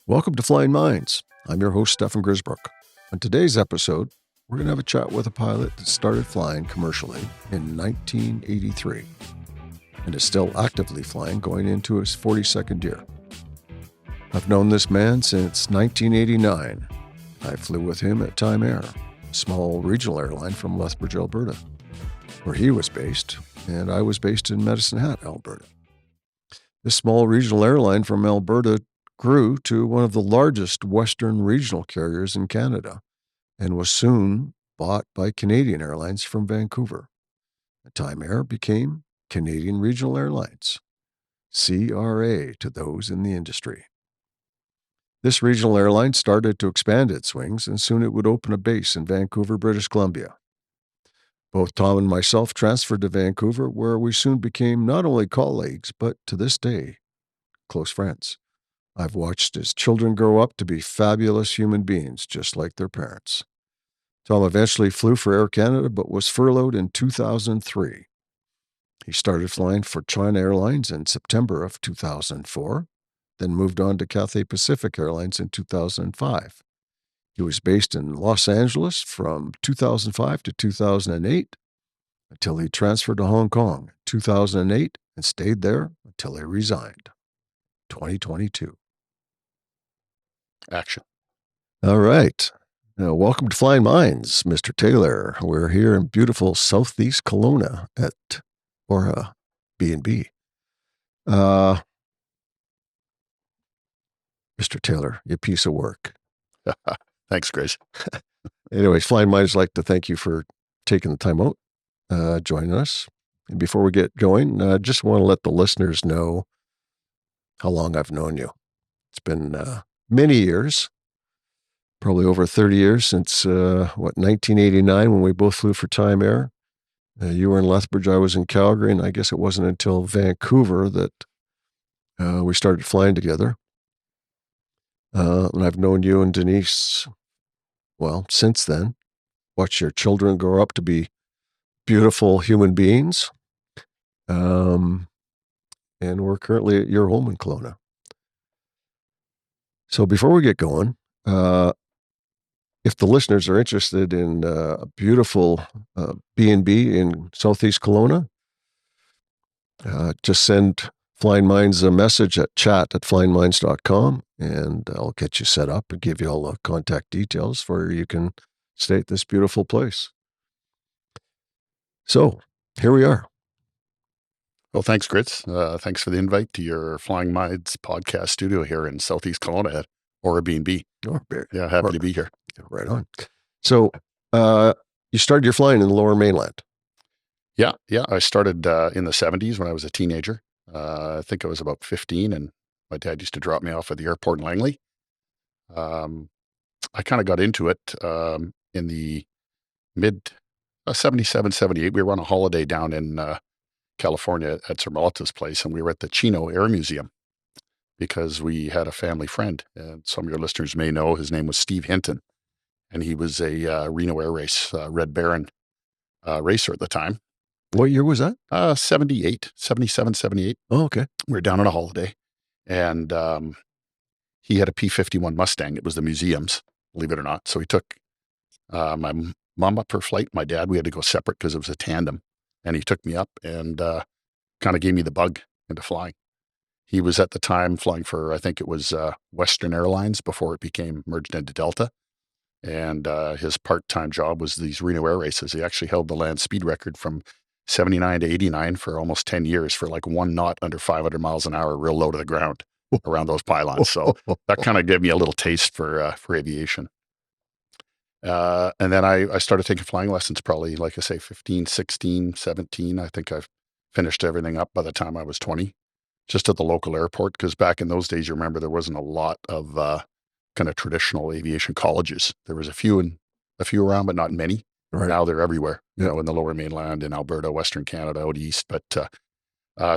Welcome to Flying Minds. I'm your host, Stefan Grisbrook. On today's episode, we're going to have a chat with a pilot that started flying commercially in 1983 and is still actively flying going into his 42nd year. I've known this man since 1989. I flew with him at Time Air, a small regional airline from Lethbridge, Alberta, where he was based, and I was based in Medicine Hat, Alberta. This small regional airline from Alberta grew to one of the largest Western regional carriers in Canada and was soon bought by Canadian Airlines from Vancouver. Time Air became Canadian Regional Airlines, CRA to those in the industry. This regional airline started to expand its wings, and soon it would open a base in Vancouver, British Columbia. Both Tom and myself transferred to Vancouver, where we soon became not only colleagues, but to this day, close friends. I've watched his children grow up to be fabulous human beings, just like their parents. Tom eventually flew for Air Canada, but was furloughed in 2003. He started flying for China Airlines in September of 2004, then moved on to Cathay Pacific Airlines in 2005. He was based in Los Angeles from 2005 to 2008 until he transferred to Hong Kong in 2008 and stayed there until he resigned. 2022. Action. All right. Now, welcome to Flying Minds, Mr. Taylor. We're here in beautiful Southeast Kelowna at Aura B&B. Mr. Taylor, you piece of work. Thanks, Grace. Anyways, Flying Minds like to thank you for taking the time out, joining us. And before we get going, I just want to let the listeners know how long I've known you. It's been many years, probably over 30 years since, 1989 when we both flew for Time Air. You were in Lethbridge, I was in Calgary, and I guess it wasn't until Vancouver that we started flying together. And I've known you and Denise, well, since then. Watched your children grow up to be beautiful human beings. And we're currently at your home in Kelowna. So before we get going, if the listeners are interested in a beautiful B&B in Southeast Kelowna, just send Flying Minds a message at chat@flyingminds.com, and I'll get you set up and give you all the contact details where you can stay at this beautiful place. So here we are. Well, thanks, Grits. Thanks for the invite to your Flying Minds podcast studio here in Southeast Kelowna at Aura B&B. Yeah, happy to be here. Right on. So you started your flying in the Lower Mainland. Yeah. I started in the 70s when I was a teenager. I think I was about 15, and my dad used to drop me off at the airport in Langley. I kind of got into it in the mid 77, 78. We were on a holiday down in California at some relative's place, and we were at the Chino Air Museum because we had a family friend, and some of your listeners may know his name was Steve Hinton, and he was a Reno Air Race Red Baron racer at the time. What year was that? 77, 78. Oh, okay. We were down on a holiday, and he had a P-51 Mustang. It was the museum's, believe it or not. So he took my mom up her flight. My dad, we had to go separate because it was a tandem. And he took me up and kind of gave me the bug into flying. He was at the time flying for, I think it was Western Airlines before it became merged into Delta. And his part-time job was these Reno Air races. He actually held the land speed record from 79 to 89 for almost 10 years for like 1 knot under 500 miles an hour, real low to the ground around those pylons. So that kind of gave me a little taste for aviation. And then I started taking flying lessons probably, like I say, 15, 16, 17. I think I've finished everything up by the time I was 20, just at the local airport. Because back in those days, you remember there wasn't a lot of kind of traditional aviation colleges. There was a few around, but not many. Right. Now they're everywhere, you know, in the Lower Mainland, in Alberta, Western Canada, out east. But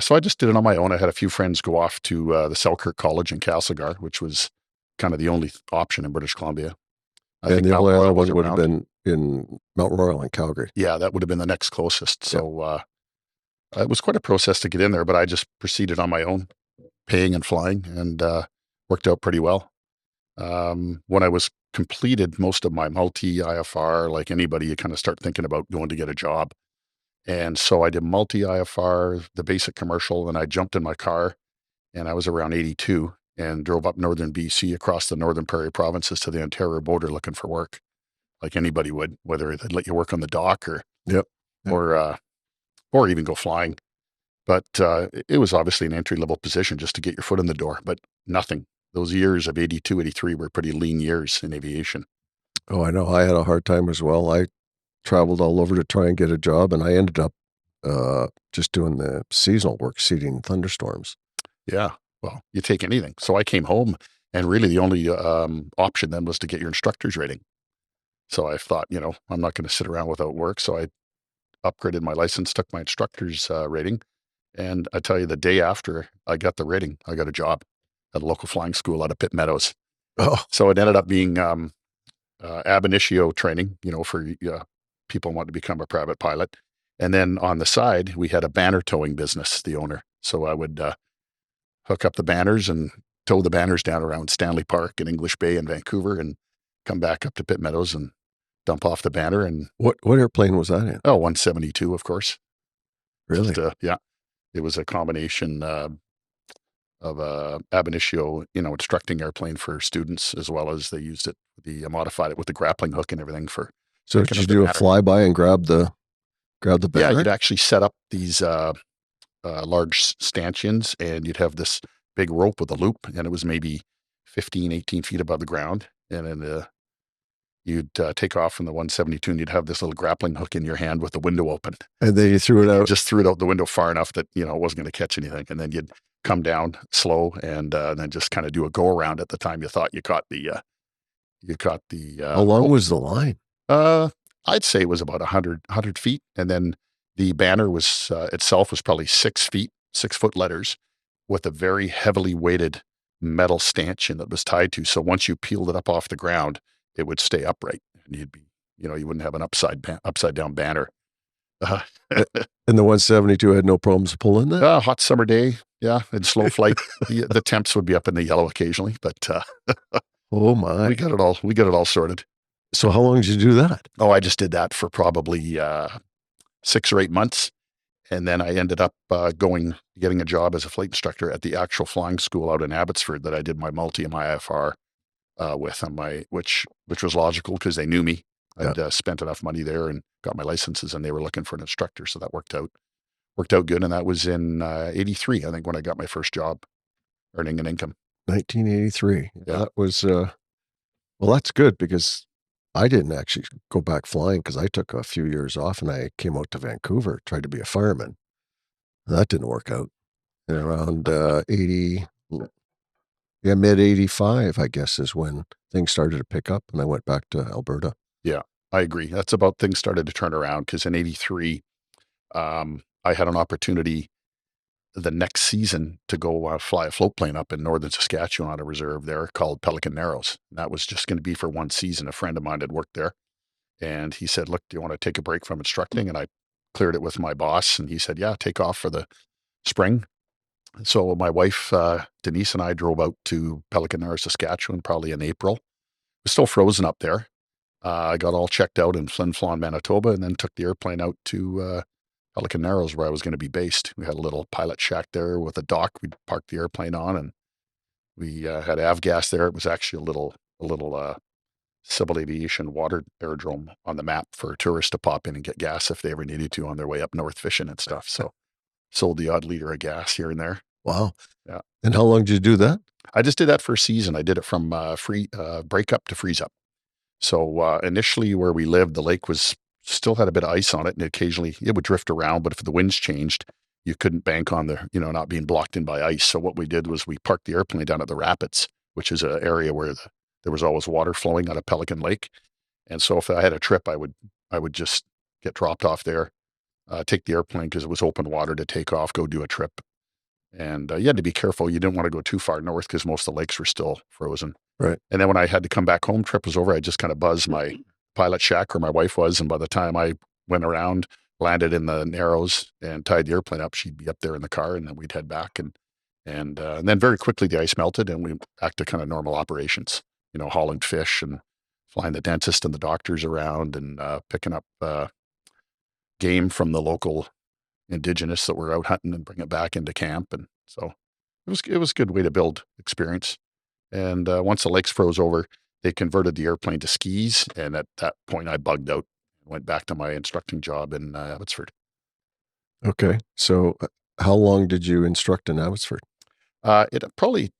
so I just did it on my own. I had a few friends go off to the Selkirk College in Castlegar, which was kind of the only option in British Columbia. And the only other one would have been in Mount Royal in Calgary. Yeah, that would have been the next closest. So it was quite a process to get in there, but I just proceeded on my own, paying and flying, and worked out pretty well. When I was completed most of my multi-IFR, like anybody, you kind of start thinking about going to get a job. And so I did multi-IFR, the basic commercial, and I jumped in my car, and I was around 82 and drove up northern BC across the northern prairie provinces to the Ontario border looking for work, like anybody would, whether they'd let you work on the dock Yep. or, uh, or even go flying. But it was obviously an entry level position just to get your foot in the door, but nothing. Those years of 82, 83 were pretty lean years in aviation. Oh, I know. I had a hard time as well. I traveled all over to try and get a job, and I ended up just doing the seasonal work, seating thunderstorms. Yeah. Well, you take anything. So I came home, and really the only option then was to get your instructor's rating. So I thought, I'm not going to sit around without work. So I upgraded my license, took my instructor's rating. And I tell you, the day after I got the rating, I got a job at a local flying school out of Pitt Meadows. Oh, So it ended up being ab initio training, for people who want to become a private pilot. And then on the side, we had a banner towing business, the owner. So I would hook up the banners and tow the banners down around Stanley Park and English Bay and Vancouver and come back up to Pitt Meadows and dump off the banner. And what airplane was that in? 172, of course. Really? Yeah. It was a combination of ab initio, instructing airplane for students, as well as they used it, modified it with the grappling hook and everything for. So did you do a flyby and grab the banner? Yeah, you'd actually set up these large stanchions, and you'd have this big rope with a loop, and it was maybe 15, 18 feet above the ground. And then you'd take off from the 172, and you'd have this little grappling hook in your hand with the window open. And then you threw it out. Just threw it out the window far enough that, it wasn't going to catch anything. And then you'd come down slow and then just kind of do a go around at the time you thought you caught the How long was the line? I'd say it was about 100 feet. And then the banner was itself was probably 6 feet, 6-foot letters with a very heavily weighted metal stanchion that was tied to. So once you peeled it up off the ground, it would stay upright, and you'd be, you wouldn't have an upside down banner. And the 172 had no problems pulling that? Hot summer day. Yeah. In slow flight, the temps would be up in the yellow occasionally, but oh my, we got it all sorted. So how long did you do that? Oh, I just did that for probably 6 or 8 months. And then I ended up getting a job as a flight instructor at the actual flying school out in Abbotsford that I did my multi and my IFR with on which was logical because they knew me. I'd spent enough money there and got my licenses, and they were looking for an instructor. So that worked out good. And that was in 83, I think, when I got my first job earning an income. 1983. Yeah. That was, well, that's good because I didn't actually go back flying because I took a few years off and I came out to Vancouver, tried to be a fireman. That didn't work out. And around 80, mid 85, I guess, is when things started to pick up and I went back to Alberta. Yeah, I agree. That's about things started to turn around because in 83, I had an opportunity the next season to go fly a float plane up in northern Saskatchewan on a reserve there called Pelican Narrows. And that was just going to be for one season. A friend of mine had worked there, and he said, "Look, do you want to take a break from instructing?" And I cleared it with my boss, and he said, "Yeah, take off for the spring." So my wife, Denise, and I drove out to Pelican Narrows, Saskatchewan, probably in April. It was still frozen up there. I got all checked out in Flin Flon, Manitoba, and then took the airplane out to Pelican Narrows, where I was going to be based. We had a little pilot shack there with a dock we'd park the airplane on, and we had avgas there. It was actually a little civil aviation water aerodrome on the map for tourists to pop in and get gas if they ever needed to on their way up north fishing and stuff. So sold the odd liter of gas here and there. Wow. Yeah. And how long did you do that? I just did that for a season. I did it from break up to freeze up. So initially where we lived, the lake still had a bit of ice on it, and occasionally it would drift around, but if the winds changed, you couldn't bank on not being blocked in by ice. So what we did was we parked the airplane down at the rapids, which is an area where there was always water flowing out of Pelican Lake. And so if I had a trip, I would just get dropped off there, take the airplane because it was open water to take off, go do a trip. And you had to be careful. You didn't want to go too far north because most of the lakes were still frozen. Right. And then when I had to come back home, trip was over, I just kind of buzzed my pilot shack where my wife was. And by the time I went around, landed in the Narrows and tied the airplane up, she'd be up there in the car, and then we'd head back. And then very quickly the ice melted and we back to kind of normal operations. hauling fish and flying the dentist and the doctors around and picking up game from the local indigenous that were out hunting and bring it back into camp. And so it was a good way to build experience. And once the lakes froze over, they converted the airplane to skis. And at that point, I bugged out and went back to my instructing job in Abbotsford. Okay. So how long did you instruct in Abbotsford? It probably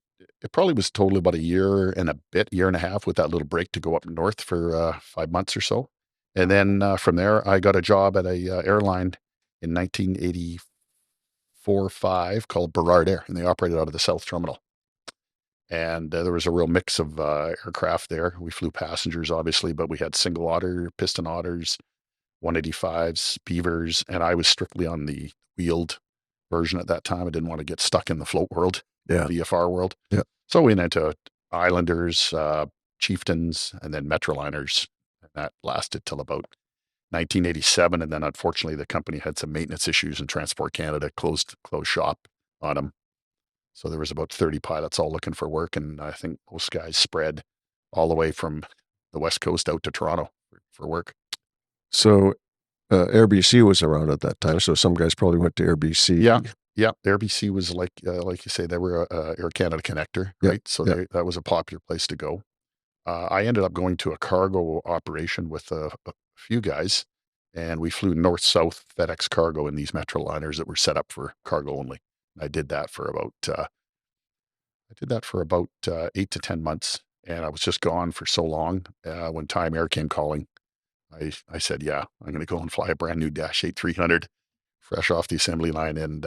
was totally about a year and a bit, year and a half, with that little break to go up north for 5 months or so. And then from there, I got a job at a airline in 1984-5 called Burrard Air, and they operated out of the South Terminal. And there was a real mix of aircraft there. We flew passengers, obviously, but we had single otter, piston otters, 185s, beavers, and I was strictly on the wheeled version at that time. I didn't want to get stuck in the float world, Yeah. VFR world. Yeah. So we went into Islanders, Chieftains, and then Metroliners. And that lasted till about 1987. And then unfortunately, the company had some maintenance issues and Transport Canada closed shop on them. So there was about 30 pilots all looking for work. And I think most guys spread all the way from the West Coast out to Toronto for work. So Air BC was around at that time. So some guys probably went to Air BC. Yeah. Air BC was like you say, they were a Air Canada connector, right? So that was a popular place to go. I ended up going to a cargo operation with a few guys, and we flew north-south FedEx cargo in these Metroliners that were set up for cargo only. I did that for about 8 to 10 months, and I was just gone for so long. When Time Air came calling, I said, yeah, I'm going to go and fly a brand new Dash 8-300 fresh off the assembly line and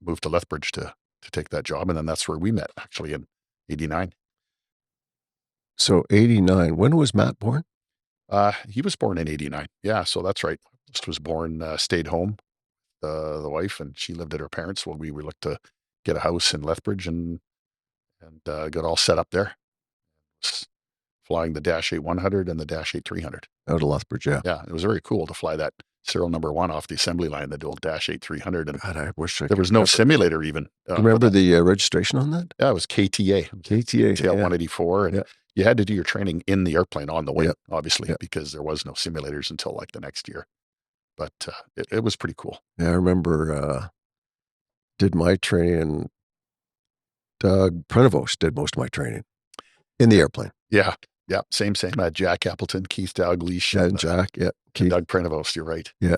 move to Lethbridge to take that job. And then that's where we met, actually, in 89. So 89, when was Matt born? He was born in 89. Yeah, so that's right. Just was born, stayed home, the wife, and she lived at her parents' while we looked to get a house in Lethbridge and got all set up there. Flying the Dash 8-100 and the Dash 8-300. Out of Lethbridge, yeah. Yeah, it was very cool to fly that serial number 1 off the assembly line, the old Dash 8-300. And God, I wish there was no simulator even. Do you remember the registration on that? Yeah, it was KTA. KTA. KTL 184. And you had to do your training in the airplane on the wing, obviously, Yeah. because there was no simulators until like the next year. But it was pretty cool. Yeah, I remember did my training. Doug Prevost did most of my training in the airplane. Yeah. Same. Jack Appleton, Keith Dalgleish. And Jack, and Doug Prevost, you're right. Yeah.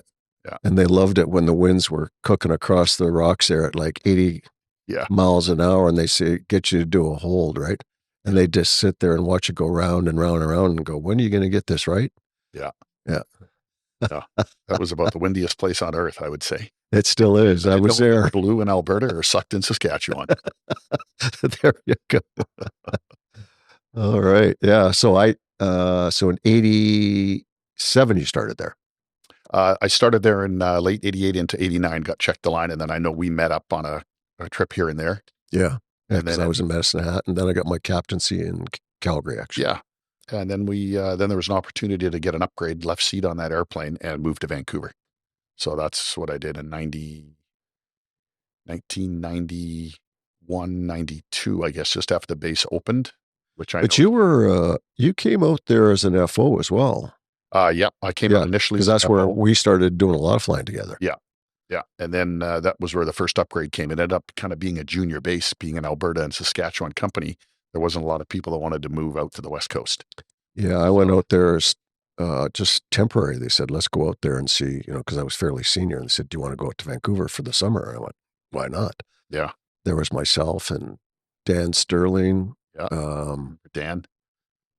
And they loved it when the winds were cooking across the rocks there at like 80 miles an hour, and they say, get you to do a hold, right? And they just sit there and watch it go round and round and round and go, when are you going to get this right? Yeah. Yeah. That was about the windiest place on earth, I would say. It still is. I was there. Blew in Alberta or sucked in Saskatchewan. There you go. All right. Yeah. So so in 87, you started there. I started there in late 88 into 89, got checked the line. And then I know we met up on a trip here and there. Yeah. And then I was in Medicine Hat, and then I got my captaincy in Calgary, actually. Yeah. And then then there was an opportunity to get an upgrade left seat on that airplane and move to Vancouver. So that's what I did in 1991, 92, I guess, just after the base opened, But you came out there as an FO as well. Yeah, I came out initially because that's where we started doing a lot of flying together. Yeah. And then that was where the first upgrade came. It ended up kind of being a junior base, being an Alberta and Saskatchewan company. There wasn't a lot of people that wanted to move out to the West Coast. Yeah, I went out there as just temporary. They said, let's go out there and see, because I was fairly senior. And they said, do you want to go out to Vancouver for the summer? And I went, why not? Yeah. There was myself and Dan Sterling. Dan.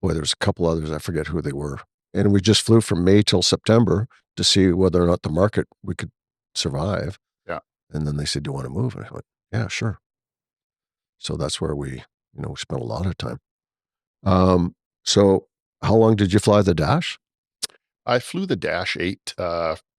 Boy, there was a couple others. I forget who they were. And we just flew from May till September to see whether or not the market we could survive. Yeah. And then they said, do you want to move? And I went, yeah, sure. So that's where we spent a lot of time. So how long did you fly the Dash? I flew the Dash 8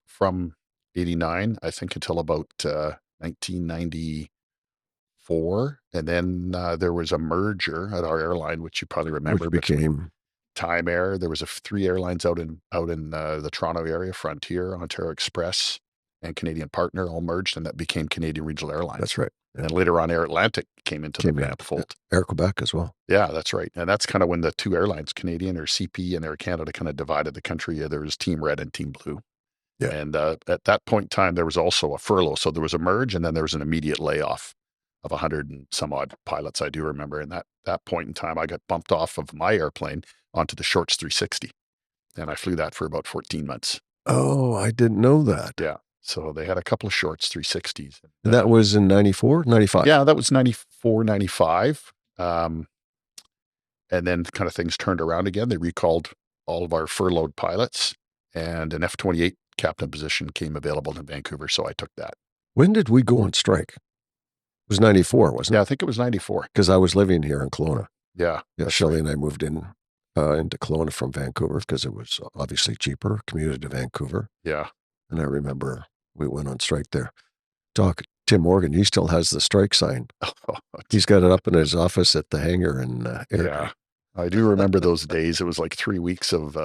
from 89, I think, until about 1994. And then there was a merger at our airline, which you probably remember. Which became Time Air. There was 3 airlines out in the Toronto area: Frontier, Ontario Express, and Canadian Partner all merged, and that became Canadian Regional Airlines. That's right. Yeah. And later on, Air Atlantic came into Came the in. fold. Air Quebec as well. Yeah, that's right. And that's kind of when the two airlines, Canadian or CP and Air Canada, kind of divided the country. There was Team Red and Team Blue. Yeah. And at that point in time, there was also a furlough. So there was a merge, and then there was an immediate layoff of 100 and some odd pilots, I do remember. And that point in time, I got bumped off of my airplane onto the Shorts 360. And I flew that for about 14 months. Oh, I didn't know that. Yeah. So they had a couple of Shorts 360s. And that was in 94, 95? Yeah, that was 94, 95. And then kind of things turned around again. They recalled all of our furloughed pilots, and an F-28 captain position came available in Vancouver, so I took that. When did we go on strike? It was 94, wasn't Yeah, it? I think it was 94. Because I was living here in Kelowna. Yeah. Yeah, Shelley and I moved into Kelowna from Vancouver because it was obviously cheaper, commuted to Vancouver. Yeah. And I remember we went on strike there. Tim Morgan, he still has the strike sign. He's got it up in his office at the hangar in Yeah. I do remember those days. It was like 3 weeks of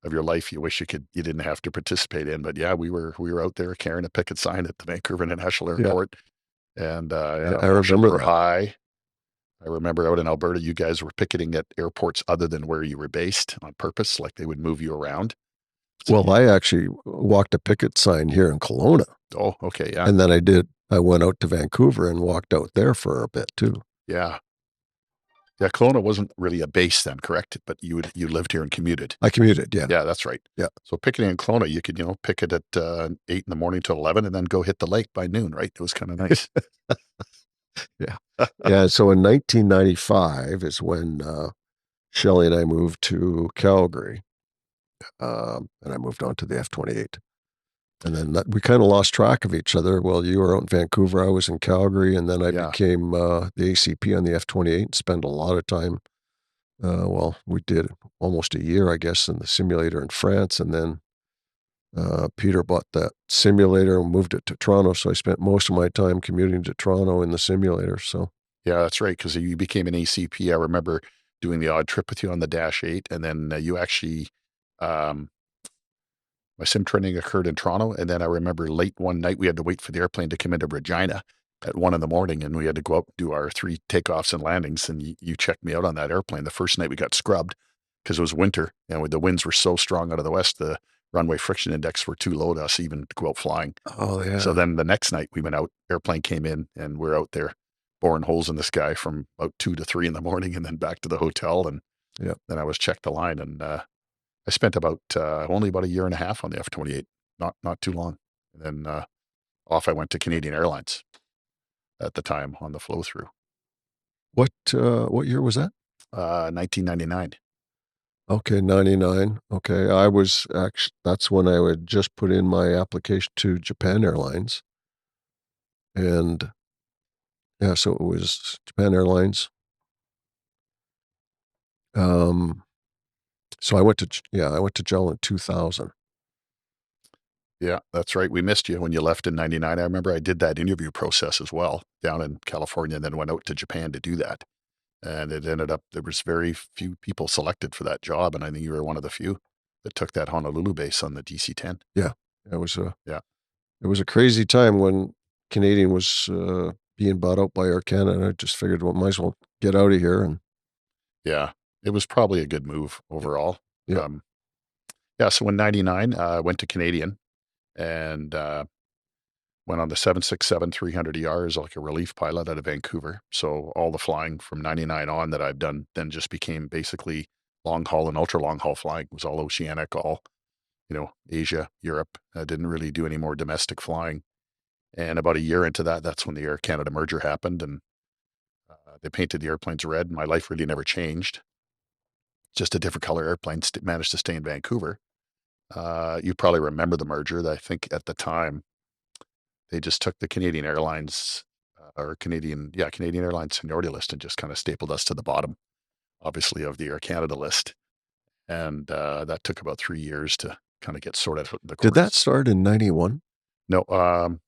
your life you wish you didn't have to participate in. But yeah, we were out there carrying a picket sign at the Vancouver International Airport. Yeah. And I remember were that. high. I remember out in Alberta, you guys were picketing at airports other than where you were based on purpose, like they would move you around. Well, I actually walked a picket sign here in Kelowna. Oh, okay, yeah. And then I went out to Vancouver and walked out there for a bit too. Yeah. Yeah, Kelowna wasn't really a base then, correct? But you lived here and commuted. I commuted, yeah. Yeah, that's right. Yeah. So picketing in Kelowna, you could, picket at 8 in the morning till 11 and then go hit the lake by noon, right? It was kind of nice. Yeah. Yeah. So in 1995 is when Shelley and I moved to Calgary. And I moved on to the F-28. And then we kind of lost track of each other. Well, you were out in Vancouver, I was in Calgary, and then I became the ACP on the F-28 and spent a lot of time. We did almost a year, I guess, in the simulator in France. And then Peter bought that simulator and moved it to Toronto. So I spent most of my time commuting to Toronto in the simulator. So yeah, that's right. Because you became an ACP. I remember doing the odd trip with you on the Dash 8. And then you actually, my sim training occurred in Toronto. And then I remember late one night, we had to wait for the airplane to come into Regina at 1 in the morning. And we had to go up and do our 3 takeoffs and landings. And you checked me out on that airplane. The first night we got scrubbed because it was winter. And the winds were so strong out of the west, the runway friction index were too low to us even to go out flying. Oh, yeah. So then the next night we went out, airplane came in, and we're out there boring holes in the sky from about 2 to 3 in the morning, and then back to the hotel. And then I was checked the line, and I spent only about a year and a half on the F-28, not too long. And then off I went to Canadian Airlines at the time on the flow through. What year was that? 1999. Okay, 99. Okay, that's when I would just put in my application to Japan Airlines. And yeah, so it was Japan Airlines. So I went to JAL in 2000. Yeah, that's right. We missed you when you left in 99. I remember I did that interview process as well down in California, and then went out to Japan to do that. And it ended up, there was very few people selected for that job. And I think you were one of the few that took that Honolulu base on the DC-10. Yeah. It was a crazy time when Canadian was being bought out by Air Canada. I just figured, well, might as well get out of here. And yeah, it was probably a good move overall. Yeah. So in 99, I went to Canadian and went on the 767-300ER as like a relief pilot out of Vancouver. So all the flying from 99 on that I've done then just became basically long haul and ultra long haul flying. It was all oceanic, all, Asia, Europe. I didn't really do any more domestic flying. And about a year into that, that's when the Air Canada merger happened, and they painted the airplanes red. My life really never changed. Just a different color airplane. Managed to stay in Vancouver. You probably remember the merger. I think at the time, they just took the Canadian Airlines Canadian Airlines seniority list and just kind of stapled us to the bottom, obviously, of the Air Canada list. And that took about 3 years to kind of get sorted out. Did that start in 91? No,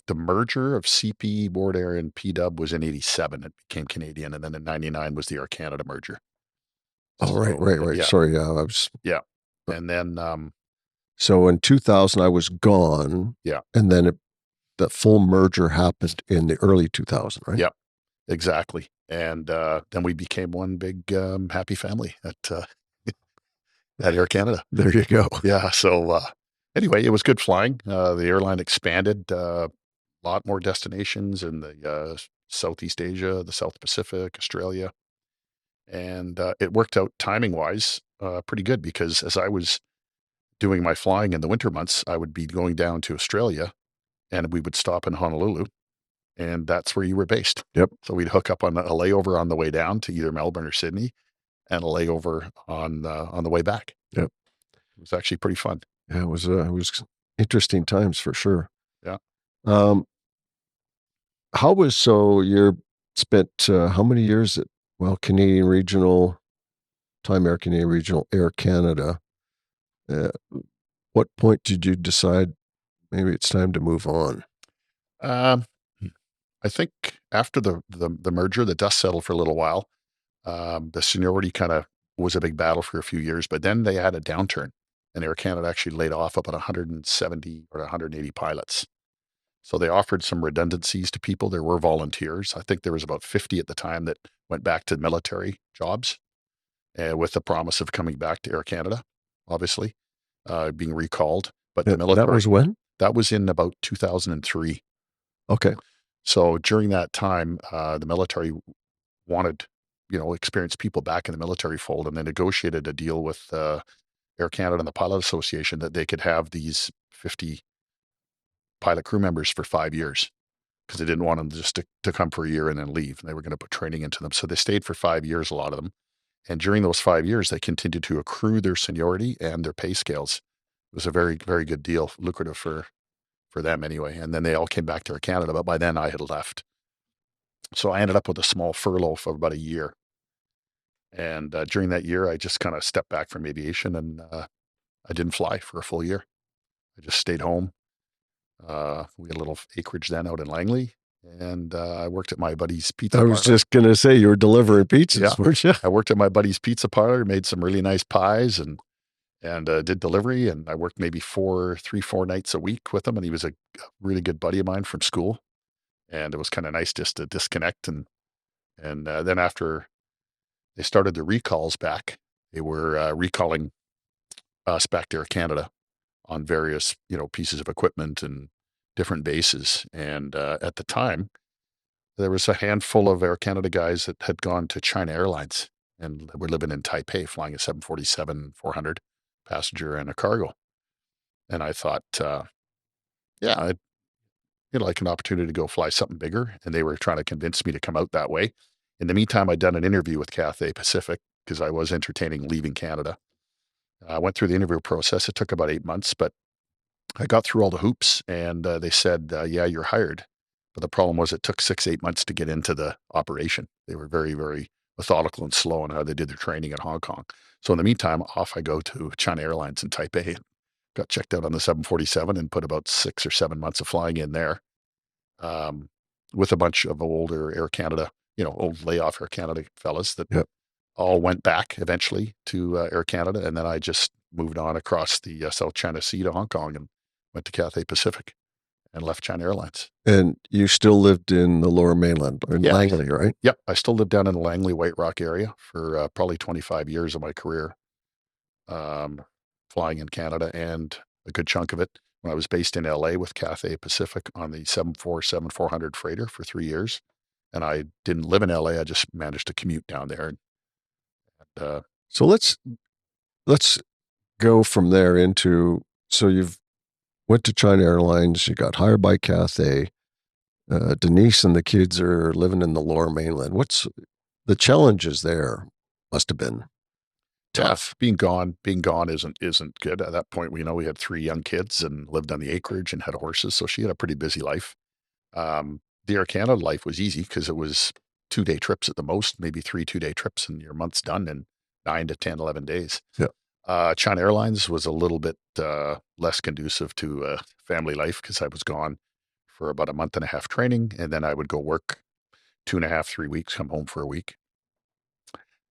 the merger of CP, Board Air, and PW was in 87. It became Canadian. And then in 99 was the Air Canada merger. Oh, right. Yeah. Sorry, Yeah. And then So in 2000, I was gone. Yeah. And then the full merger happened in the early 2000, right? Yep, exactly. And then we became one big happy family at Air Canada. There you go. Yeah. So anyway, it was good flying. The airline expanded a lot more destinations in the Southeast Asia, the South Pacific, Australia, and it worked out timing wise pretty good because as I was doing my flying in the winter months, I would be going down to Australia, and we would stop in Honolulu, and that's where you were based. Yep. So we'd hook up on a layover on the way down to either Melbourne or Sydney, and a layover on the way back. Yep. It was actually pretty fun. Yeah, it was interesting times for sure. Yeah. Um, you spent how many years at Canadian Regional, Time Air Canadian Regional, Air Canada? Uh, what point did you decide maybe it's time to move on? Um, I think after the merger, the dust settled for a little while. The seniority kind of was a big battle for a few years, but then they had a downturn, and Air Canada actually laid off about 170 or 180 pilots. So they offered some redundancies to people. There were volunteers. I think there was about 50 at the time that went back to military jobs with the promise of coming back to Air Canada, obviously, being recalled. But the military, That was when? that was in about 2003. Okay. So during that time, the military wanted, experienced people back in the military fold, and they negotiated a deal with Air Canada and the Pilot Association that they could have these 50 pilot crew members for 5 years because they didn't want them just to come for a year and then leave. They were going to put training into them. So they stayed for 5 years, a lot of them. And during those 5 years, they continued to accrue their seniority and their pay scales. It was a very, very good deal, lucrative for them anyway. And then they all came back to Air Canada, but by then I had left. So I ended up with a small furlough for about a year. And during that year, I just kind of stepped back from aviation, and I didn't fly for a full year. I just stayed home. We had a little acreage then out in Langley, and I worked at my buddy's pizza I parlor. was just going to say you were delivering pizzas, Yeah. weren't you? I worked at my buddy's pizza parlor, made some really nice pies, and did delivery. And I worked maybe 4 nights a week with him. And he was a really good buddy of mine from school. And it was kind of nice just to disconnect. And then after they started the recalls back, they were recalling us back to Air Canada on various, pieces of equipment and different bases. And at the time, there was a handful of Air Canada guys that had gone to China Airlines and were living in Taipei, flying a 747-400 passenger and a cargo. And I thought, yeah, I'd like an opportunity to go fly something bigger. And they were trying to convince me to come out that way. In the meantime, I'd done an interview with Cathay Pacific because I was entertaining leaving Canada. I went through the interview process. It took about 8 months, but I got through all the hoops, and they said, yeah, you're hired. But the problem was it took 6, 8 months to get into the operation. They were very, very methodical and slow in how they did their training in Hong Kong. So in the meantime, off I go to China Airlines in Taipei. Got checked out on the 747 and put about 6 or 7 months of flying in there with a bunch of older Air Canada, old layoff Air Canada fellas that all went back eventually to Air Canada. And then I just moved on across the South China Sea to Hong Kong and went to Cathay Pacific and left China Airlines. And you still lived in the Lower Mainland, or in Langley, right? Yep. I still lived down in the Langley, White Rock area for probably 25 years of my career, flying in Canada, and a good chunk of it when I was based in LA with Cathay Pacific on the 747-400 freighter for 3 years. And I didn't live in LA. I just managed to commute down there. And, so let's go from there into, so you've went to China Airlines, you got hired by Cathay. Denise and the kids are living in the Lower Mainland. What's the challenges there? Must have been tough. Being gone isn't good. At that point, we had 3 young kids and lived on the acreage and had horses. So she had a pretty busy life. The Air Canada life was easy because it was 2-day trips at the most, maybe 3 2-day trips, and your month's done in 9 to 10, 11 days. Yeah. China Airlines was a little bit less conducive to family life because I was gone for about a month and a half training, and then I would go work 2.5, 3 weeks, come home for a week.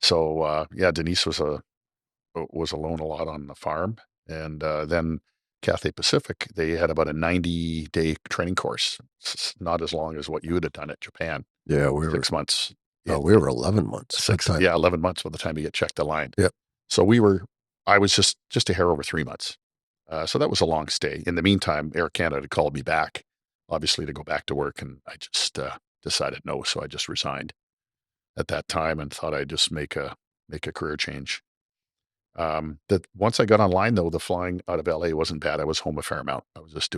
So Denise was alone a lot on the farm, and then Cathay Pacific, they had about a 90-day training course. It's not as long as what you would have done at Japan. Yeah, we were 6 months. we were 11 months that time. 11 months by the time you get checked aligned. Yep. So I was just a hair over 3 months. So that was a long stay. In the meantime, Air Canada had called me back, obviously, to go back to work, and I just decided no. So I just resigned at that time and thought I'd just make a career change. That once I got online, though, the flying out of LA wasn't bad. I was home a fair amount. I was just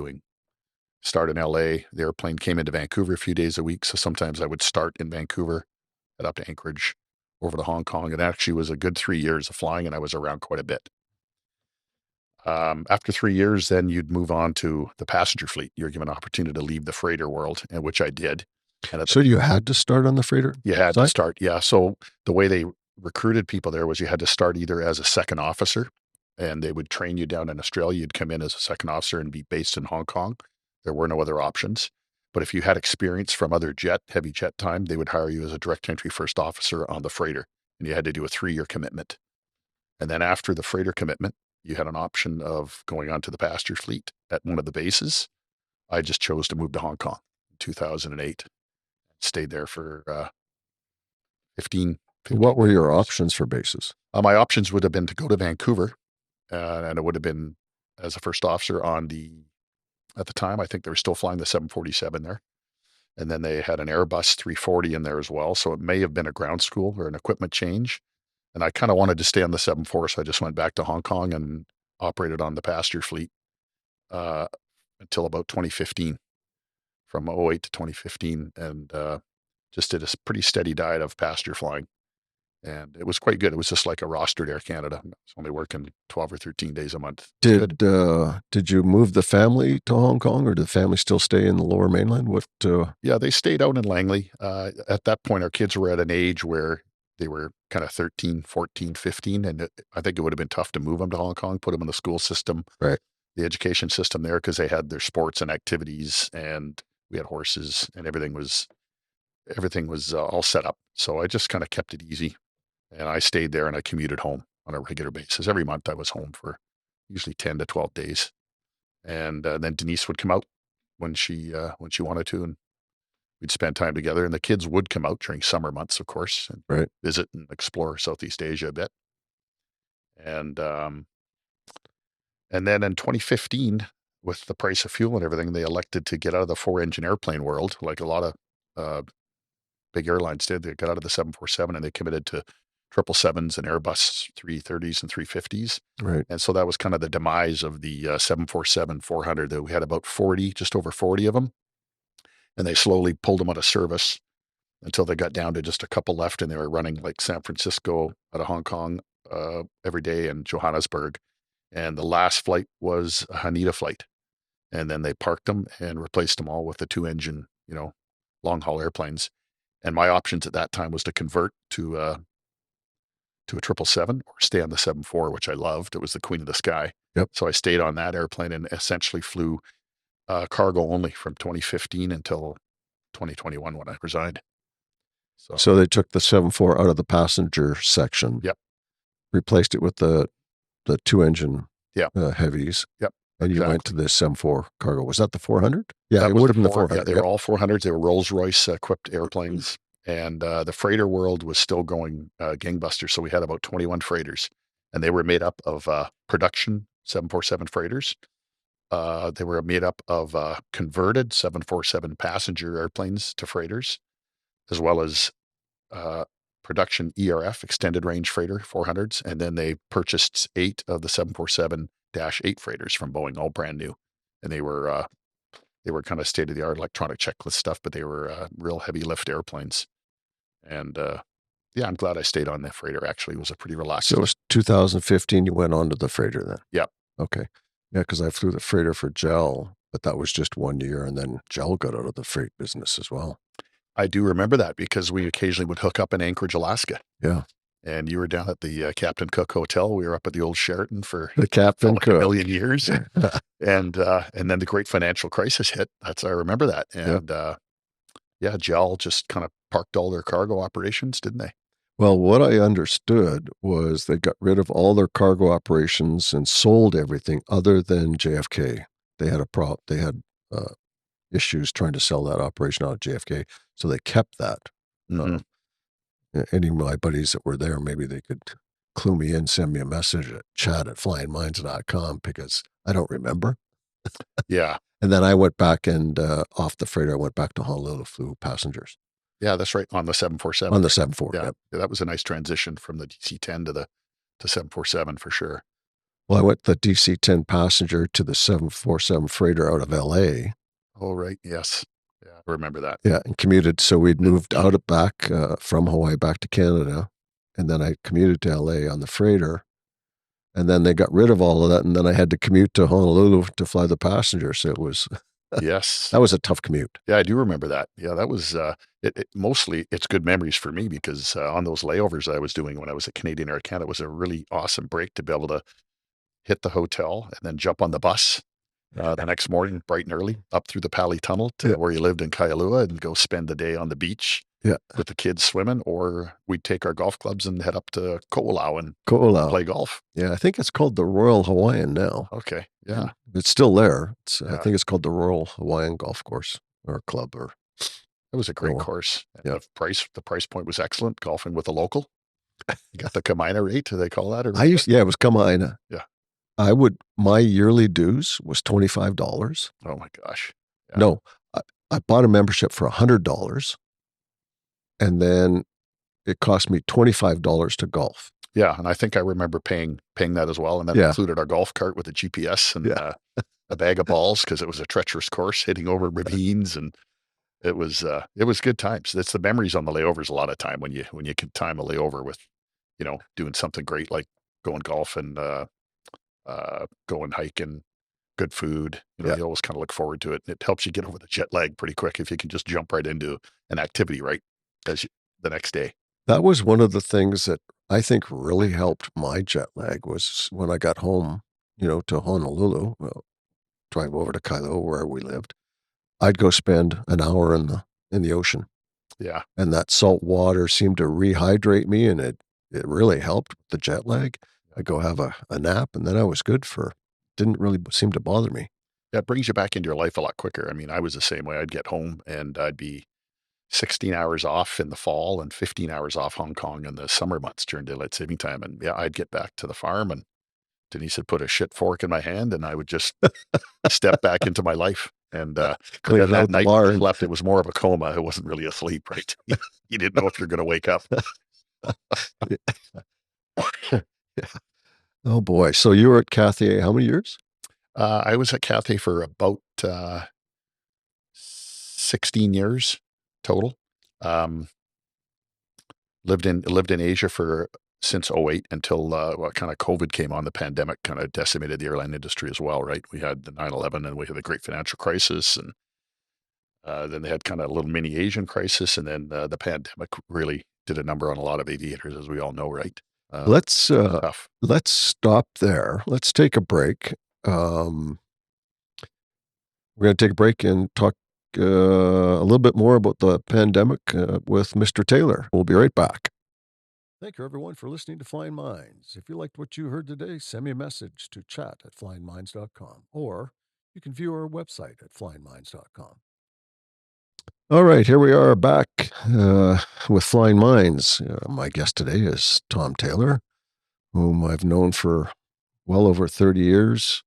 start in LA. The airplane came into Vancouver a few days a week. So sometimes I would start in Vancouver, head up to Anchorage, over to Hong Kong. It actually was a good 3 years of flying, and I was around quite a bit. After 3 years, then you'd move on to the passenger fleet. You're given an opportunity to leave the freighter world, and which I did. And So you had to start on the freighter? you had to start, yeah. So the way they recruited people there was you had to start either as a second officer, and they would train you down in Australia. You'd come in as a second officer and be based in Hong Kong. There were no other options. But if you had experience from other heavy jet time, they would hire you as a direct entry first officer on the freighter, and you had to do a 3-year commitment. And then after the freighter commitment, you had an option of going on to the passenger fleet at one of the bases. I just chose to move to Hong Kong in 2008. Stayed there for 15 What were your years. options for bases? My options would have been to go to Vancouver, and it would have been as a first officer on at the time, I think they were still flying the 747 there. And then they had an Airbus 340 in there as well. So it may have been a ground school or an equipment change. And I kind of wanted to stay on the 74, so I just went back to Hong Kong and operated on the passenger fleet until about 2015, from 08 to 2015, and just did a pretty steady diet of passenger flying. And it was quite good. It was just like a rostered Air Canada. I was only working 12 or 13 days a month. Did you move the family to Hong Kong, or did the family still stay in the Lower Mainland? Yeah, they stayed out in Langley. At that point, our kids were at an age where they were kind of 13, 14, 15, and I think it would have been tough to move them to Hong Kong, put them in the school system, Right. the education system there, because they had their sports and activities, and we had horses, and everything was all set up. So I just kind of kept it easy, and I stayed there, and I commuted home on a regular basis. Every month I was home for usually 10 to 12 days. And then Denise would come out when she wanted to, and we'd spend time together. And the kids would come out during summer months, of course, and Right. visit and explore Southeast Asia a bit. And then in 2015, with the price of fuel and everything, they elected to get out of the 4-engine airplane world, like a lot of big airlines did. They got out of the 747 and they committed to 777s and Airbus 330s and 350s. Right. And so that was kind of the demise of the 747-400. That we had about 40, just over 40 of them. And they slowly pulled them out of service until they got down to just a couple left, and they were running like San Francisco out of Hong Kong every day, and Johannesburg. And the last flight was a Haneda flight. And then they parked them and replaced them all with the 2-engine, long haul airplanes. And my options at that time was to convert to a 777 or stay on the 74, which I loved. It was the queen of the sky. Yep. So I stayed on that airplane and essentially flew cargo only from 2015 until 2021 when I resigned. So they took the 74 out of the passenger section. Yep. Replaced it with the 2-engine Yep. heavies. Yep. And you went to the 74 cargo. Was that the 400? Yeah, That it was would have been the 400. 400. Yeah, they were all 400s. They were Rolls-Royce equipped airplanes. And the freighter world was still going gangbusters. So we had about 21 freighters, and they were made up of production 747 freighters. They were made up of converted 747 passenger airplanes to freighters, as well as production ERF, extended range freighter 400s. And then they purchased 8 of the 747-8 freighters from Boeing, all brand new. And they were kind of state-of-the-art electronic checklist stuff, but they were real heavy lift airplanes. And yeah, I'm glad I stayed on the freighter. Actually, it was a pretty relaxed. So it was 2015 you went on to the freighter then? Yep. Okay. Yeah, because I flew the freighter for GEL, but that was just 1 year, and then GEL got out of the freight business as well. I do remember that because we occasionally would hook up in Anchorage, Alaska. Yeah. And you were down at the Captain Cook Hotel. We were up at the old Sheraton for The Captain like Cook. a million years. And then the great financial crisis hit. I remember that. And yeah, GEL just kind of parked all their cargo operations, didn't they? Well, what I understood was they got rid of all their cargo operations and sold everything other than JFK. They had they had issues trying to sell that operation out of JFK, so they kept that. Hmm. Any of my buddies that were there, maybe they could clue me in, send me a message at chat@flyingminds.com because I don't remember. Yeah. And then I went back and off the freighter, I went back to Honolulu, flew passengers Yeah, that's right. On the 747, on the right? 74. Yeah. Yep. Yeah, that was a nice transition from the DC-10 to the 747 for sure. Well, I went the DC-10 passenger to the 747 freighter out of LA. Oh, right. Yes. Yeah, I remember that. Yeah, and commuted. So we'd moved out of back from Hawaii back to Canada, and then I commuted to LA on the freighter, and then they got rid of all of that, and then I had to commute to Honolulu to fly the passengers. So it was Yes. that was a tough commute. Yeah, I do remember that. Yeah, that was mostly it's good memories for me because on those layovers I was doing when I was at Canadian Air Canada, it was a really awesome break to be able to hit the hotel and then jump on the bus the next morning, bright and early, up through the Pali Tunnel to Yeah. where you lived in Kailua and go spend the day on the beach Yeah, with the kids swimming, or we'd take our golf clubs and head up to Ko'olau and Ko'olau. play golf. Yeah, I think it's called the Royal Hawaiian now. Okay, yeah, It's still there. I yeah. think it's called the Royal Hawaiian Golf Course or Club or It was a great well, course. And yeah. the price point was excellent. Golfing with a local, you got the Kamina rate. Do they call that? Or It was Kamaina. yeah. My yearly dues was $25. Oh my gosh. Yeah. No, I bought a membership for $100, and then it cost me $25 to golf. Yeah, and I think I remember paying that as well, and that Yeah. included our golf cart with a GPS and Yeah. a bag of balls because it was a treacherous course hitting over ravines, and it was good times. It's the memories on the layovers a lot of time when you can time a layover with, doing something great like going golf and going hiking, good food. Yeah. You always kind of look forward to it, and it helps you get over the jet lag pretty quick if you can just jump right into an activity right the next day. That was one of the things that I think really helped my jet lag was when I got home, to Honolulu, drive over to Kailua where we lived. I'd go spend an hour in the ocean, Yeah. and that salt water seemed to rehydrate me, and it really helped with the jet lag. I'd go have a nap, and then I was good didn't really seem to bother me. That brings you back into your life a lot quicker. I mean, I was the same way. I'd get home and I'd be 16 hours off in the fall and 15 hours off Hong Kong in the summer months during daylight saving time. And yeah, I'd get back to the farm and Denise had put a shit fork in my hand and I would just step back into my life. And Clean then out that the night bar when I and slept, it was more of a coma. It wasn't really asleep, right? You didn't know if you're going to wake up. Yeah. Oh boy. So you were at Cathay how many years? I was at Cathay for about 16 years total. Um, lived in Asia since '08 until kind of COVID came on. The pandemic kind of decimated the airline industry as well, right? We had the 9/11 and we had the great financial crisis, and then they had kind of a little mini Asian crisis, and then the pandemic really did a number on a lot of aviators, as we all know, right? Let's Tough. let's stop there. Let's take a break. We're going to take a break and talk a little bit more about the pandemic with Mr. Taylor. We'll be right back. Thank you, everyone, for listening to Flying Minds. If you liked what you heard today, send me a message to chat@flyingminds.com, or you can view our website at flyingminds.com. All right, here we are back with Flying Minds. My guest today is Tom Taylor, whom I've known for well over 30 years,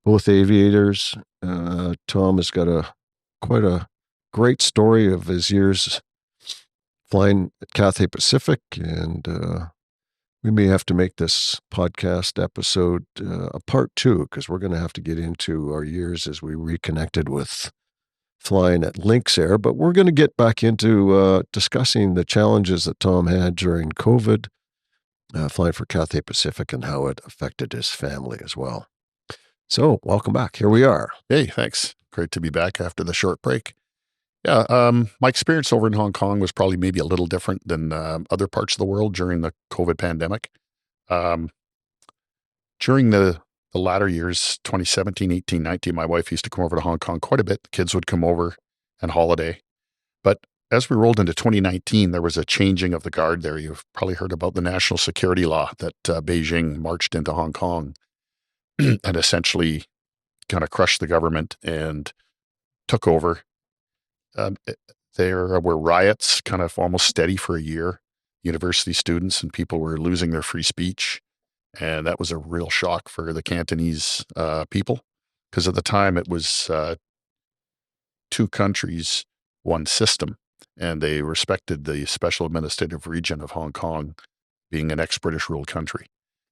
both aviators. Tom has got quite a great story of his years flying at Cathay Pacific, and we may have to make this podcast episode a part 2 because we're going to have to get into our years as we reconnected with flying at Lynx Air. But we're going to get back into discussing the challenges that Tom had during COVID, flying for Cathay Pacific, and how it affected his family as well. So welcome back. Here we are. Hey, thanks. Great to be back after the short break. Yeah, my experience over in Hong Kong was probably maybe a little different than other parts of the world during the COVID pandemic. During the latter years, 2017, 18, 19, my wife used to come over to Hong Kong quite a bit. The kids would come over and holiday. But as we rolled into 2019, there was a changing of the guard there. You've probably heard about the national security law that Beijing marched into Hong Kong and essentially kind of crushed the government and took over. There were riots kind of almost steady for a year. University students and people were losing their free speech. And that was a real shock for the Cantonese people, because at the time it was two countries, one system, and they respected the special administrative region of Hong Kong being an ex-British ruled country.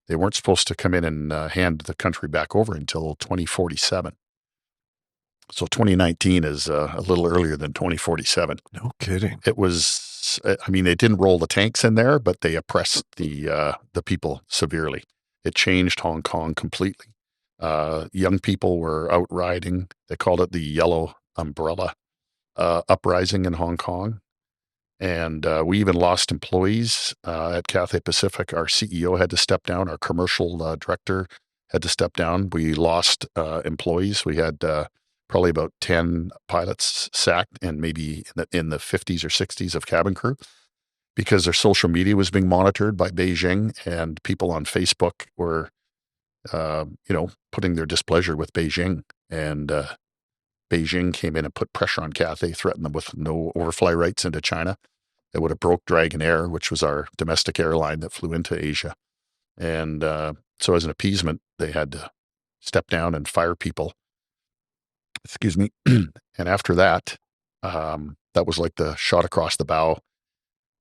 They weren't supposed to come in and hand the country back over until 2047. So 2019 is a little earlier than 2047. No kidding. It was, I mean, they didn't roll the tanks in there, but they oppressed the people severely. It changed Hong Kong completely. Young people were out riding. They called it the Yellow Umbrella uprising in Hong Kong. And we even lost employees at Cathay Pacific. Our CEO had to step down. Our commercial director had to step down. We lost employees. We had probably about 10 pilots sacked, and maybe in the 50s or 60s of cabin crew, because their social media was being monitored by Beijing, and people on Facebook were, putting their displeasure with Beijing. And Beijing came in and put pressure on Cathay, threatened them with no overfly rights into China. They would have broke Dragon Air, which was our domestic airline that flew into Asia. And so as an appeasement, they had to step down and fire people. Excuse me. And after that, that was like the shot across the bow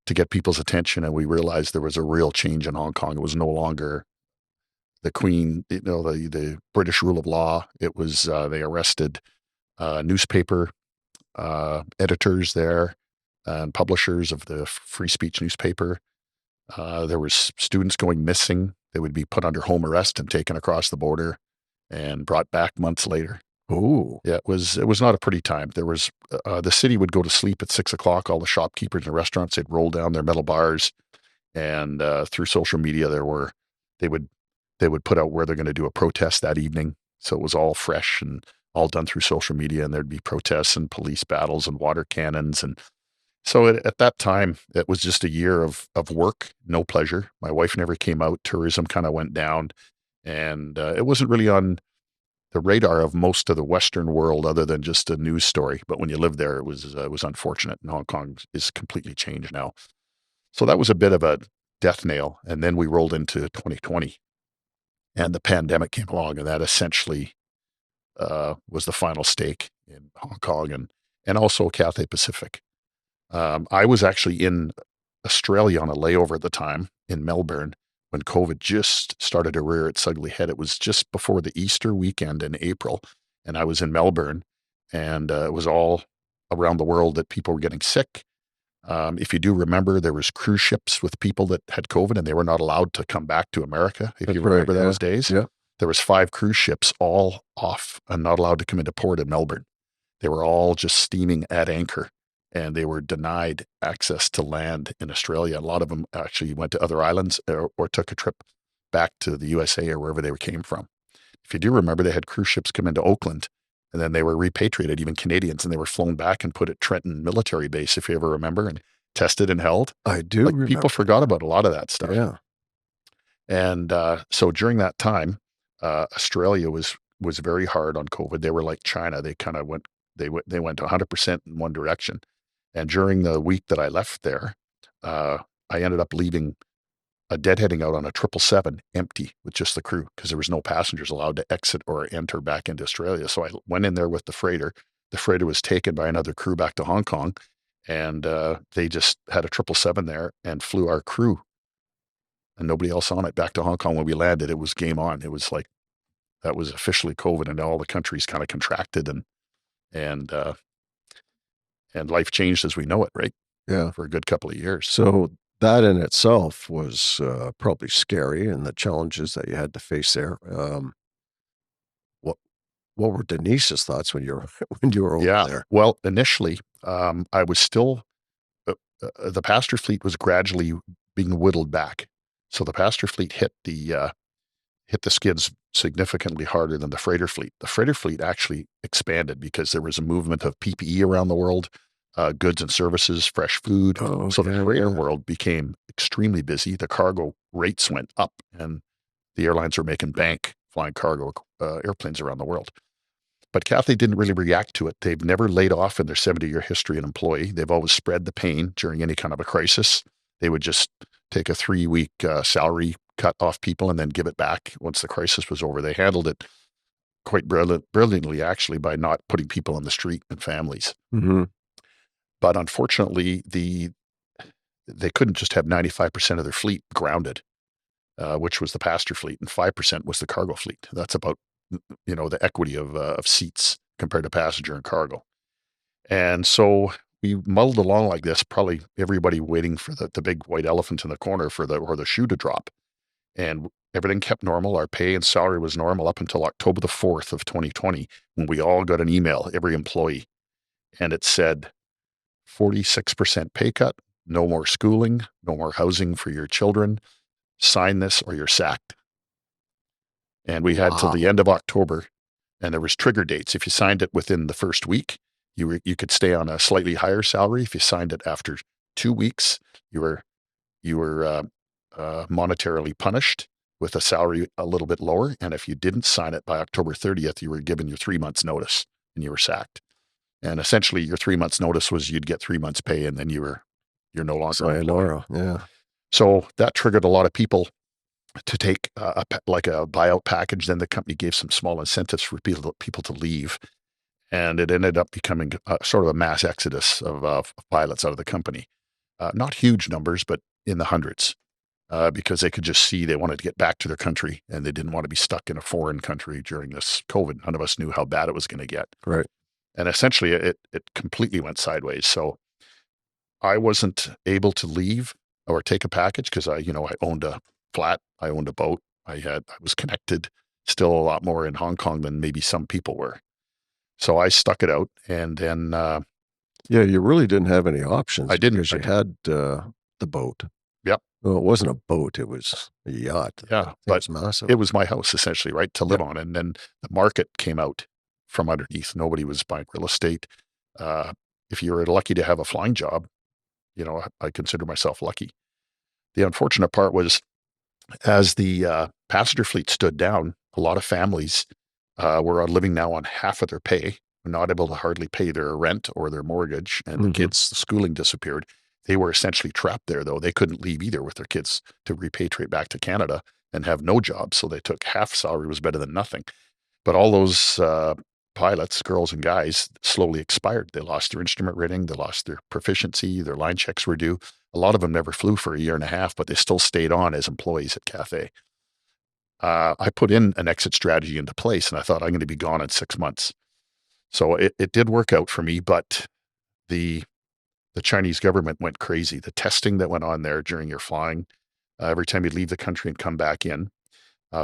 to get people's attention. And we realized there was a real change in Hong Kong. It was no longer the Queen, the British rule of law. It was, they arrested newspaper editors there and publishers of the free speech newspaper. There was students going missing. They would be put under home arrest and taken across the border and brought back months later. Oh, Yeah, it was not a pretty time. There was the city would go to sleep at 6:00. All the shopkeepers and restaurants, they'd roll down their metal bars, and through social media, they would put out where they're going to do a protest that evening. So it was all fresh and all done through social media, and there'd be protests and police battles and water cannons. And so at that time, it was just a year of work, no pleasure. My wife never came out. Tourism kind of went down, and it wasn't really on the radar of most of the Western world, other than just a news story. But when you live there, it was unfortunate. And Hong Kong is completely changed now. So that was a bit of a death nail. And then we rolled into 2020, and the pandemic came along, and that essentially was the final stake in Hong Kong and also Cathay Pacific. I was actually in Australia on a layover at the time in Melbourne when COVID just started to rear its ugly head. It was just before the Easter weekend in April, and I was in Melbourne, and it was all around the world that people were getting sick. If you do remember, there was cruise ships with people that had COVID, and they were not allowed to come back to America. If That's you right, remember yeah. those days, Yeah. there was 5 cruise ships all off and not allowed to come into port in Melbourne. They were all just steaming at anchor, and they were denied access to land in Australia. A lot of them actually went to other islands or took a trip back to the USA or wherever they came from. If you do remember, they had cruise ships come into Oakland, and then they were repatriated, even Canadians, and they were flown back and put at Trenton Military Base, if you ever remember, and tested and held. I do Like, remember. people forgot about a lot of that stuff. Yeah. And so during that time, Australia was very hard on COVID. They were like China. They kind of went 100% in one direction. And during the week that I left there, I ended up leaving deadheading out on a 777 empty with just the crew, because there was no passengers allowed to exit or enter back into Australia. So I went in there with the freighter. The freighter was taken by another crew back to Hong Kong, and they just had a 777 there and flew our crew and nobody else on it back to Hong Kong. When we landed, it was game on. It was like, that was officially COVID, and all the countries kind of contracted, and life changed as we know it, right? Yeah. For a good couple of years. So that in itself was probably scary, and the challenges that you had to face there. What were Denise's thoughts when you were over there? Well, initially, I was still the passenger fleet was gradually being whittled back. So the passenger fleet hit the skids significantly harder than the freighter fleet. The freighter fleet actually expanded because there was a movement of PPE around the world. goods and services, fresh food. Oh, So the yeah, freighter yeah. world became extremely busy. The cargo rates went up, and the airlines were making bank flying cargo airplanes around the world. But Cathay didn't really react to it. They've never laid off in their 70-year history an employee. They've always spread the pain during any kind of a crisis. They would just take a 3-week salary cut off people and then give it back once the crisis was over. They handled it quite brilliantly, actually, by not putting people on the street and families. Mm-hmm. But unfortunately, they couldn't just have 95% of their fleet grounded, which was the passenger fleet, and 5% was the cargo fleet. That's about, the equity of seats compared to passenger and cargo. And so we muddled along like this, probably everybody waiting for the big white elephant in the corner for the shoe to drop. And everything kept normal. Our pay and salary was normal up until October the 4th of 2020, when we all got an email, every employee, and it said 46% pay cut, no more schooling, no more housing for your children, sign this or you're sacked. And we had till the Wow. end of October, and there was trigger dates. If you signed it within the first week, you could stay on a slightly higher salary. If you signed it after 2 weeks, you were monetarily punished with a salary a little bit lower. And if you didn't sign it by October 30th, you were given your 3 months notice and you were sacked. And essentially your 3 months notice was you'd get 3 months pay and then you're no longer an employee. Sayonara. Yeah. So that triggered a lot of people to take like a buyout package. Then the company gave some small incentives for people to leave. And it ended up becoming sort of a mass exodus of pilots out of the company. Not huge numbers, but in the hundreds. Because they could just see they wanted to get back to their country and they didn't want to be stuck in a foreign country during this COVID. None of us knew how bad it was going to get. Right. And essentially it completely went sideways. So I wasn't able to leave or take a package because I owned a flat, I owned a boat, I was connected still a lot more in Hong Kong than maybe some people were. So I stuck it out, and then Yeah, you really didn't have any options I didn't. because you had the boat. Yep. Well, it wasn't a boat, it was a yacht. Yeah, That thing but was massive. it was my house essentially, right, to live Yep. on. And then the market came out from underneath. Nobody was buying real estate. If you were lucky to have a flying job, I consider myself lucky. The unfortunate part was, as the passenger fleet stood down, a lot of families were living now on half of their pay, not able to hardly pay their rent or their mortgage, and the Mhm. kids' schooling disappeared. They were essentially trapped there, though. They couldn't leave either with their kids to repatriate back to Canada and have no job. So they took half salary was better than nothing. But all those pilots, girls and guys, slowly expired. They lost their instrument rating, they lost their proficiency, their line checks were due. A lot of them never flew for a year and a half, but they still stayed on as employees at Cathay. I put in an exit strategy into place, and I thought I'm going to be gone in 6 months. So it did work out for me, but the Chinese government went crazy. The testing that went on there during your flying, every time you leave the country and come back in,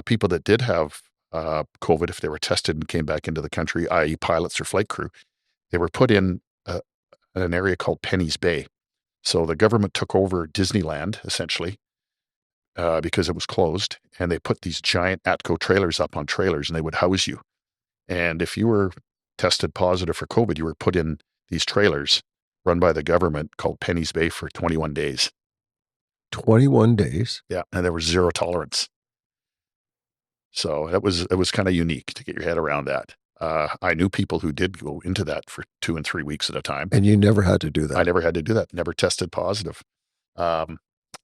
people that did have COVID, if they were tested and came back into the country, i.e. pilots or flight crew, they were put in an area called Penny's Bay. So the government took over Disneyland, essentially, because it was closed, and they put these giant Atco trailers up on trailers, and they would house you. And if you were tested positive for COVID, you were put in these trailers run by the government called Penny's Bay for 21 days. 21 days. Yeah, and there was zero tolerance. So it was kind of unique to get your head around that. I knew people who did go into that for 2 and 3 weeks at a time. And you never had to do that. I never had to do that. Never tested positive.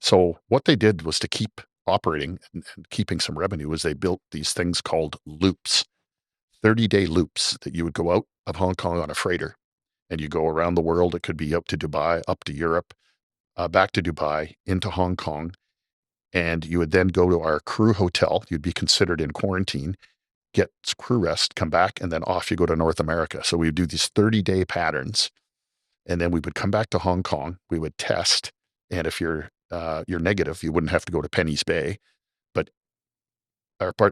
So what they did was to keep operating and keeping some revenue is they built these things called loops, 30-day loops that you would go out of Hong Kong on a freighter and you go around the world. It could be up to Dubai, up to Europe, back to Dubai, into Hong Kong. And you would then go to our crew hotel. You'd be considered in quarantine, get crew rest, come back, and then off you go to North America. So we would do these 30-day patterns. And then we would come back to Hong Kong. We would test. And if you're negative, you wouldn't have to go to Penny's Bay. But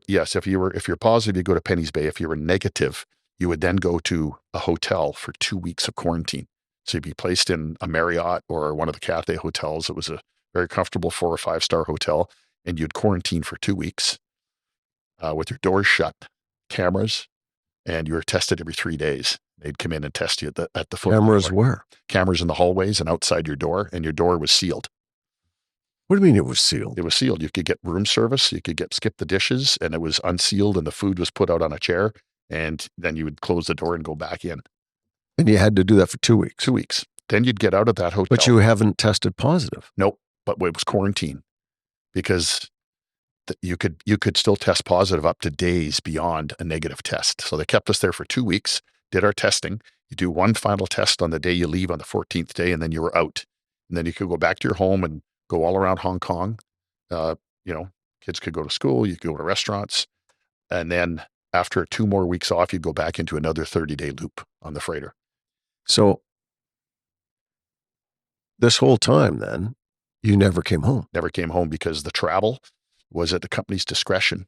yes, if you're positive, you go to Penny's Bay. If you were negative, you would then go to a hotel for 2 weeks of quarantine. So you'd be placed in a Marriott or one of the Cathay hotels. It was a very comfortable 4 or 5-star hotel, and you'd quarantine for 2 weeks with your doors shut, cameras, and you were tested every 3 days. They'd come in and test you at the foot. Cameras where? Cameras in the hallways and outside your door, and your door was sealed. What do you mean it was sealed? It was sealed. You could get room service. You could skip the dishes, and it was unsealed, and the food was put out on a chair, and then you would close the door and go back in. And you had to do that for 2 weeks. 2 weeks. Then you'd get out of that hotel. But you haven't tested positive. Nope. But it was quarantine because you could still test positive up to days beyond a negative test. So they kept us there for 2 weeks, did our testing. You do one final test on the day you leave on the 14th day, and then you were out. And then you could go back to your home and go all around Hong Kong. Kids could go to school, you could go to restaurants. And then after 2 more weeks off, you'd go back into another 30-day loop on the freighter. So this whole time then, you never came home? Never came home because the travel was at the company's discretion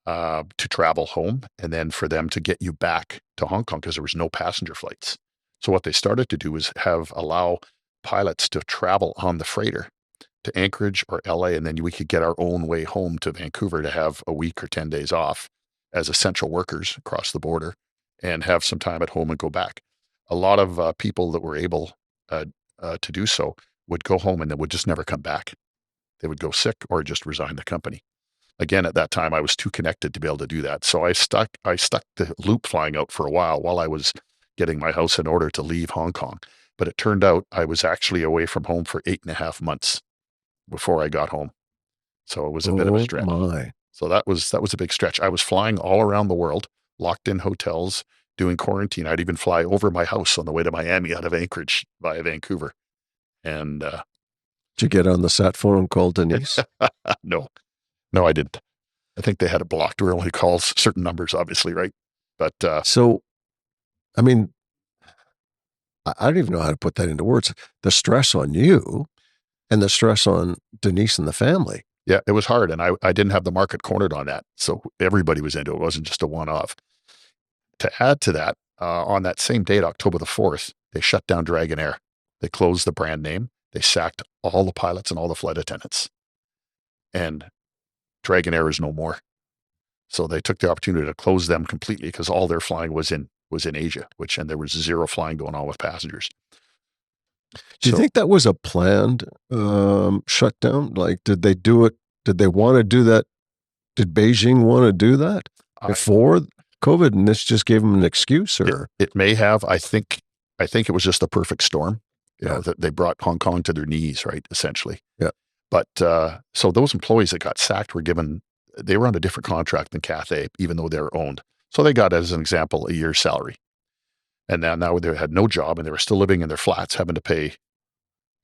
to travel home and then for them to get you back to Hong Kong because there was no passenger flights. So what they started to do was allow pilots to travel on the freighter to Anchorage or LA, and then we could get our own way home to Vancouver to have a week or 10 days off as essential workers across the border and have some time at home and go back. A lot of people that were able to do so would go home and then would just never come back. They would go sick or just resign the company. Again, at that time, I was too connected to be able to do that. So I stuck the loop flying out for a while I was getting my house in order to leave Hong Kong. But it turned out I was actually away from home for 8.5 months before I got home. So it was a bit of a stretch. My. So that was a big stretch. I was flying all around the world, locked in hotels, doing quarantine. I'd even fly over my house on the way to Miami out of Anchorage via Vancouver. And did you get on the sat phone and call Denise? No, I didn't. I think they had it blocked. We only calls certain numbers, obviously, right? But so, I mean, I don't even know how to put that into words. The stress on you and the stress on Denise and the family. Yeah, it was hard. And I didn't have the market cornered on that. So everybody was into it. It wasn't just a one-off. To add to that, on that same date, October the 4th, they shut down Dragonair. They closed the brand name. They sacked all the pilots and all the flight attendants. And Dragonair is no more. So they took the opportunity to close them completely because all their flying was in Asia, and there was zero flying going on with passengers. Do you think that was a planned shutdown? Like, did they do it? Did they want to do that? Did Beijing want to do that before COVID, and this just gave them an excuse? Or it may have. I think it was just a perfect storm. You know, that they brought Hong Kong to their knees, right? Essentially. Yeah. But so those employees that got sacked they were on a different contract than Cathay, even though they were owned. So they got, as an example, a year's salary. And now they had no job and they were still living in their flats, having to pay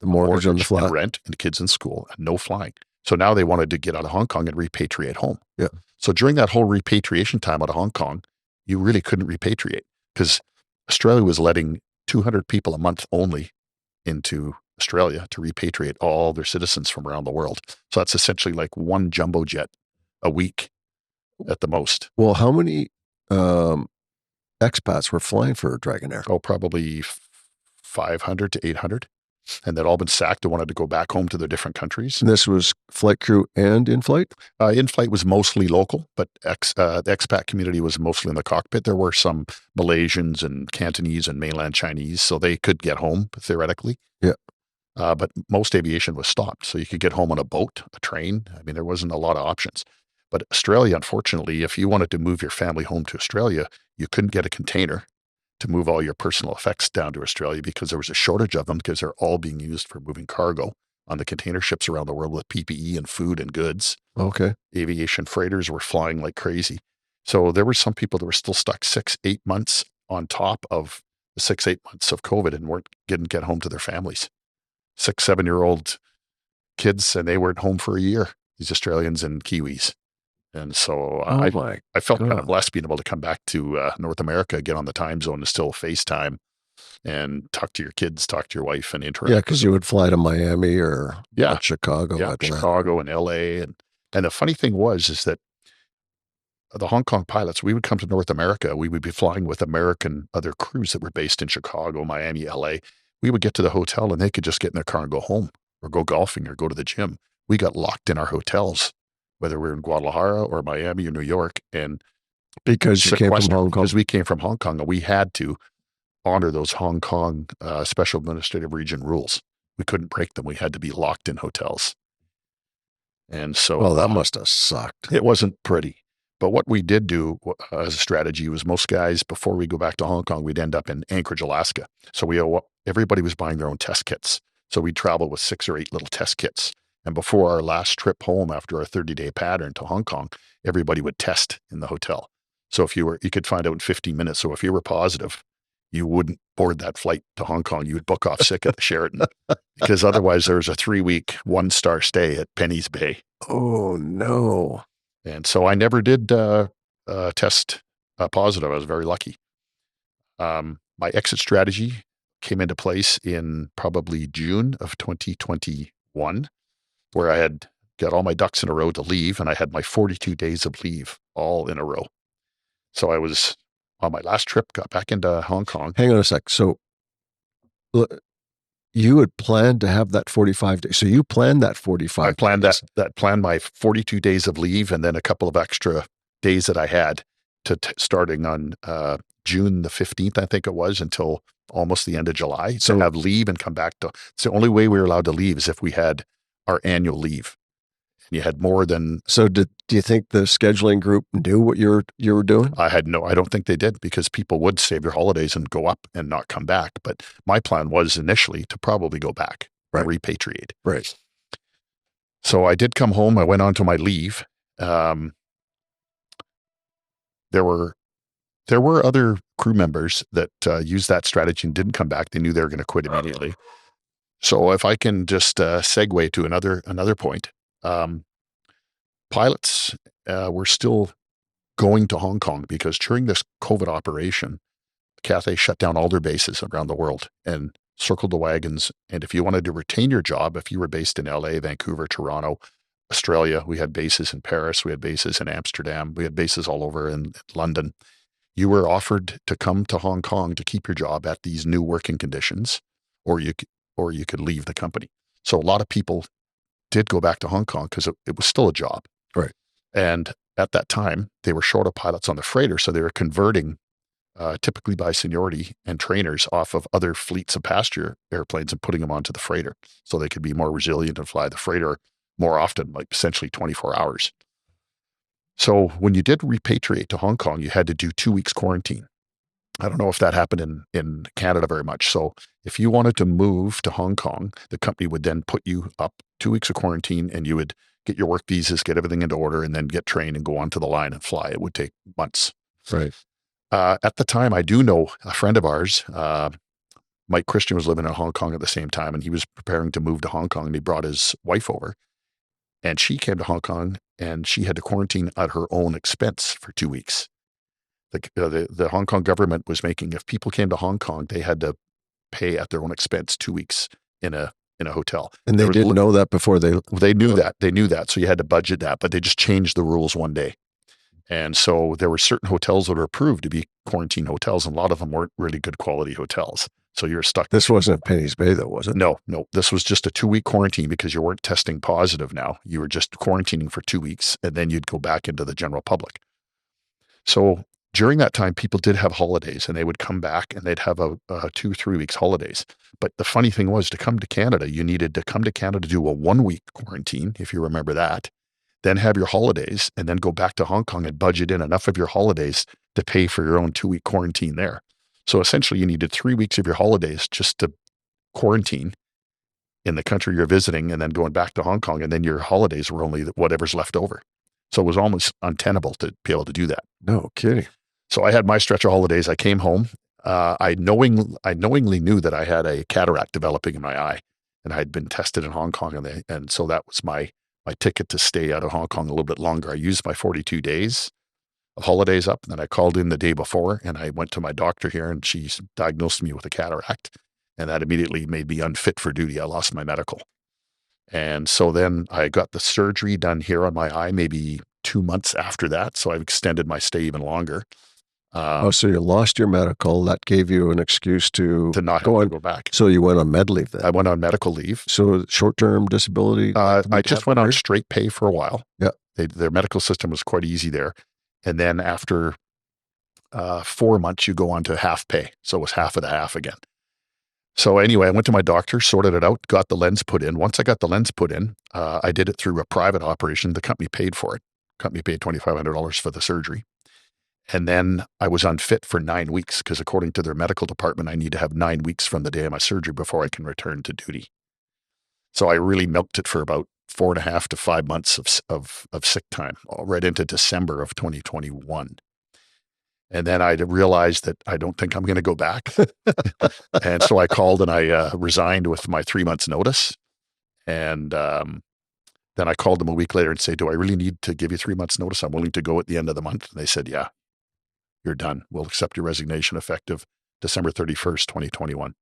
the mortgage on the flat, and rent, and kids in school, and no flying. So now they wanted to get out of Hong Kong and repatriate home. Yeah. So during that whole repatriation time out of Hong Kong, you really couldn't repatriate because Australia was letting 200 people a month only into Australia to repatriate all their citizens from around the world. So that's essentially like one jumbo jet a week at the most. Well, how many expats were flying for Dragonair? Oh, probably 500 to 800. And they'd all been sacked and wanted to go back home to their different countries. And this was flight crew and in-flight? In-flight was mostly local, but the expat community was mostly in the cockpit. There were some Malaysians and Cantonese and mainland Chinese, so they could get home, theoretically. Yeah. But most aviation was stopped, so you could get home on a boat, a train. I mean, there wasn't a lot of options. But Australia, unfortunately, if you wanted to move your family home to Australia, you couldn't get a container to move all your personal effects down to Australia because there was a shortage of them because they're all being used for moving cargo on the container ships around the world with PPE and food and goods. Okay. Aviation freighters were flying like crazy. So there were some people that were still stuck 6-8 months on top of the 6-8 months of COVID and didn't get home to their families. 6-7-year-old kids, and they weren't home for a year, these Australians and Kiwis. And so I felt kind of blessed being able to come back to North America, get on the time zone and still FaceTime and talk to your kids, talk to your wife and interact. Yeah, because you would fly to Miami or Chicago. Yeah, Chicago and LA. And the funny thing is that the Hong Kong pilots, we would come to North America. We would be flying with American other crews that were based in Chicago, Miami, LA. We would get to the hotel and they could just get in their car and go home or go golfing or go to the gym. We got locked in our hotels, whether we're in Guadalajara or Miami or New York. And because you came from Hong Kong? Because we came from Hong Kong and we had to honor those Hong Kong special administrative region rules. We couldn't break them. We had to be locked in hotels. And so Well, that must have sucked. it wasn't pretty. But what we did do as a strategy was most guys, before we go back to Hong Kong, we'd end up in Anchorage, Alaska. So everybody was buying their own test kits. So we'd travel with 6 or 8 little test kits. And before our last trip home after our 30-day pattern to Hong Kong, everybody would test in the hotel. So if you could find out in 15 minutes. So if you were positive, you wouldn't board that flight to Hong Kong. You would book off sick at the Sheraton because otherwise there was a 3-week 1-star stay at Penny's Bay. Oh, no. And so I never did test positive. I was very lucky. My exit strategy came into place in probably June of 2021, where I had got all my ducks in a row to leave, and I had my 42 days of leave all in a row. So I was on my last trip, got back into Hong Kong. Hang on a sec. So you had planned to have that 45 days. So you planned that 45 I planned days. that planned my 42 days of leave and then a couple of extra days that I had starting on June the 15th, I think it was, until almost the end of July. So have leave and come back to, it's the only way we were allowed to leave is if we had our annual leave. And you had more than. So do you think the scheduling group knew what you were doing? I don't think they did, because people would save their holidays and go up and not come back. But my plan was initially to probably go back and repatriate. Right. So I did come home. I went on to my leave. There were other crew members that used that strategy and didn't come back. They knew they were going to quit immediately. So if I can just segue to another point, pilots were still going to Hong Kong because during this COVID operation, Cathay shut down all their bases around the world and circled the wagons. And if you wanted to retain your job, if you were based in LA, Vancouver, Toronto, Australia, we had bases in Paris, we had bases in Amsterdam, we had bases all over in London. You were offered to come to Hong Kong to keep your job at these new working conditions, or you could leave the company. So a lot of people did go back to Hong Kong because it was still a job. Right. And at that time, they were short of pilots on the freighter, so they were converting typically by seniority and trainers off of other fleets of passenger airplanes and putting them onto the freighter so they could be more resilient and fly the freighter more often, like essentially 24 hours. So when you did repatriate to Hong Kong, you had to do 2 weeks quarantine. I don't know if that happened in Canada very much. So if you wanted to move to Hong Kong, the company would then put you up 2 weeks of quarantine, and you would get your work visas, get everything into order, and then get trained and go onto the line and fly. It would take months. Right. At the time, I do know a friend of ours, Mike Christian, was living in Hong Kong at the same time, and he was preparing to move to Hong Kong, and he brought his wife over. And she came to Hong Kong, and she had to quarantine at her own expense for 2 weeks. The Hong Kong government was making, if people came to Hong Kong, they had to pay at their own expense 2 weeks in a hotel. And they didn't know that before they knew that. They knew that. So you had to budget that, but they just changed the rules one day. And so there were certain hotels that were approved to be quarantine hotels, and a lot of them weren't really good quality hotels. So you're stuck. This wasn't Penny's Bay, though, was it? No. This was just a 2-week quarantine because you weren't testing positive now. You were just quarantining for 2 weeks, and then you'd go back into the general public. So during that time, people did have holidays, and they would come back and they'd have a 2-3 weeks holidays. But the funny thing was, to come to Canada, you needed to come to Canada to do a 1-week quarantine, if you remember that, then have your holidays, and then go back to Hong Kong and budget in enough of your holidays to pay for your own 2-week quarantine there. So essentially you needed 3 weeks of your holidays just to quarantine in the country you're visiting, and then going back to Hong Kong, and then your holidays were only whatever's left over. So it was almost untenable to be able to do that. No kidding. So I had my stretch of holidays. I came home. I knowingly knew that I had a cataract developing in my eye, and I had been tested in Hong Kong, and so that was my ticket to stay out of Hong Kong a little bit longer. I used my 42 days of holidays up, and then I called in the day before, and I went to my doctor here, and she diagnosed me with a cataract, and that immediately made me unfit for duty. I lost my medical. And so then I got the surgery done here on my eye maybe 2 months after that. So I've extended my stay even longer. So you lost your medical. That gave you an excuse to not have to go back. So you went on med leave then? I went on medical leave. So short-term disability? I just went on straight pay for a while. Yeah. Their medical system was quite easy there. And then after 4 months, you go on to half pay. So it was half of the half again. So anyway, I went to my doctor, sorted it out, got the lens put in. Once I got the lens put in, I did it through a private operation. The company paid for it. The company paid $2,500 for the surgery. And then I was unfit for 9 weeks because according to their medical department, I need to have 9 weeks from the day of my surgery before I can return to duty. So I really milked it for about 4.5 to 5 months of sick time, right into December of 2021. And then I realized that I don't think I'm going to go back. And so I called and I resigned with my 3 months notice. And then I called them a week later and say, do I really need to give you 3 months notice? I'm willing to go at the end of the month. And they said, yeah, you're done. We'll accept your resignation effective December 31st, 2021.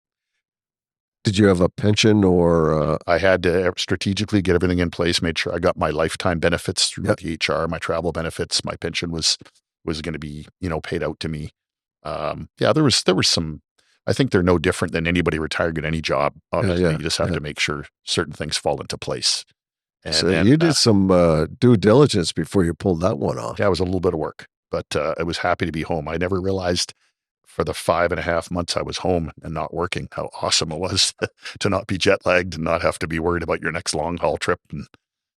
Did you have a pension or? I had to strategically get everything in place, made sure I got my lifetime benefits through the HR, my travel benefits. My pension was going to be, paid out to me. There was some, I think they're no different than anybody retiring at any job. Obviously, you just have to make sure certain things fall into place. And so then, you did some due diligence before you pulled that one off. Yeah, it was a little bit of work, but I was happy to be home. I never realized for the 5.5 months I was home and not working, how awesome it was to not be jet lagged and not have to be worried about your next long haul trip.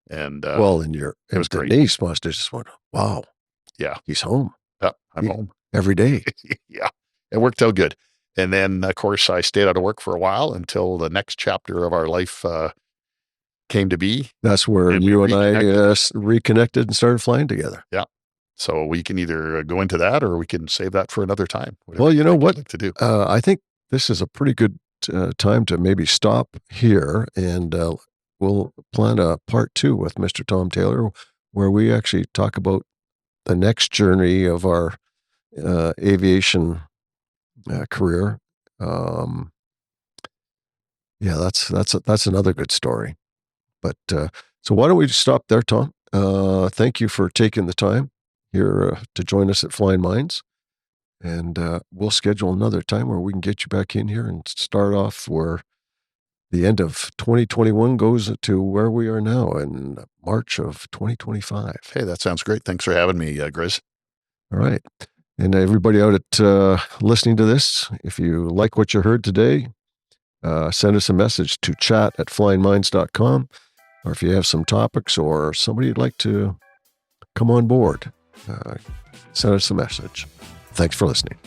And it was great. Denise must have just went, wow. Yeah. He's home. Yeah, I'm home. Every day. Yeah, it worked out good. And then, of course, I stayed out of work for a while until the next chapter of our life came to be. That's where you and I reconnected and started flying together. Yeah. So we can either go into that or we can save that for another time. Well, you know what? Like to do. I think this is a pretty good time to maybe stop here, and we'll plan a part 2 with Mr. Tom Taylor, where we actually talk about the next journey of our aviation career. That's another good story. But so why don't we stop there, Tom? Thank you for taking the time here to join us at Flying Myndz. And we'll schedule another time where we can get you back in here and start off where the end of 2021 goes to where we are now in March of 2025. Hey, that sounds great. Thanks for having me, Grizz. All right. And everybody out at listening to this, if you like what you heard today, send us a message to chat@flyingminds.com. Or if you have some topics or somebody you'd like to come on board, send us a message. Thanks for listening.